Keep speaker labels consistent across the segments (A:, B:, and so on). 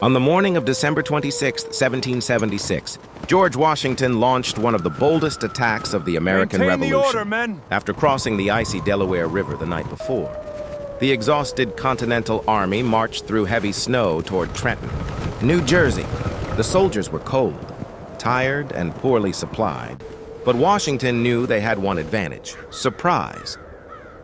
A: On the morning of December 26, 1776, George Washington launched one of the boldest attacks of the American Revolution.
B: The order, men.
A: After crossing the icy Delaware River the night before. The exhausted Continental Army marched through heavy snow toward Trenton, New Jersey. The soldiers were cold, tired, and poorly supplied, but Washington knew they had one advantage: surprise.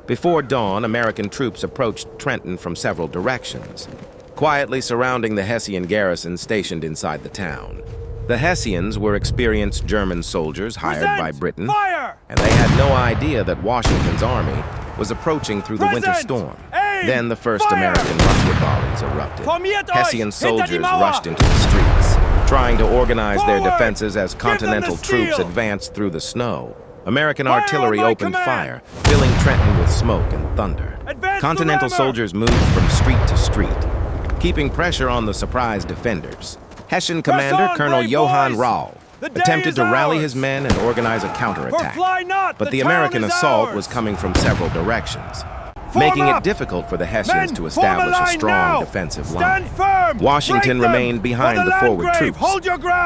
A: Before dawn, American troops approached Trenton from several directions, quietly surrounding the Hessian garrison stationed inside the town. The Hessians were experienced German soldiers hired by Britain, and they had no idea that Washington's army was approaching through the winter storm. Then the first American musket volleys erupted. Hessian soldiers rushed into the streets, trying to organize their defenses as Continental troops advanced through the snow. American artillery opened fire, filling Trenton with smoke and thunder. Continental soldiers moved from street to street, keeping pressure on the surprised defenders. Hessian commander Colonel Johann Rall attempted to rally his men and organize a counterattack, but the American assault was coming from several directions, making it difficult for the Hessians to establish a strong defensive line. Washington remained behind the forward troops,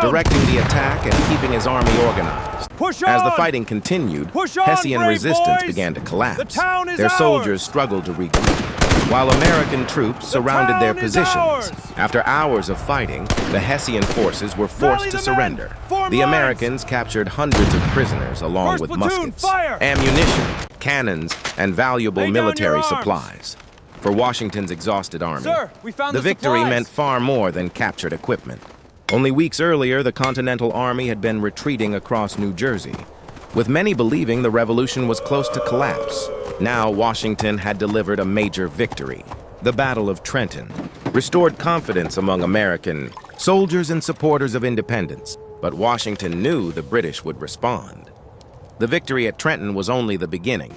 A: directing the attack and keeping his army organized. As the fighting continued, Hessian resistance began to collapse. Their soldiers struggled to regroup, while American troops surrounded their positions. After hours of fighting, the Hessian forces were forced to surrender. The Americans captured hundreds of prisoners along with muskets, ammunition, cannons, and valuable military supplies. For Washington's exhausted army, the victory meant far more than captured equipment. Only weeks earlier, the Continental Army had been retreating across New Jersey, with many believing the revolution was close to collapse. Now Washington had delivered a major victory. The Battle of Trenton restored confidence among American soldiers and supporters of independence, but Washington knew the British would respond. The victory at Trenton was only the beginning.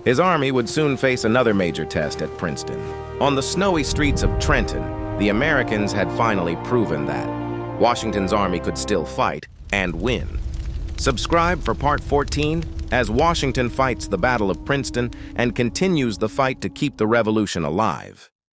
A: His army would soon face another major test at Princeton. On the snowy streets of Trenton, the Americans had finally proven that Washington's army could still fight and win. Subscribe for Part 14 as Washington fights the Battle of Princeton and continues the fight to keep the revolution alive.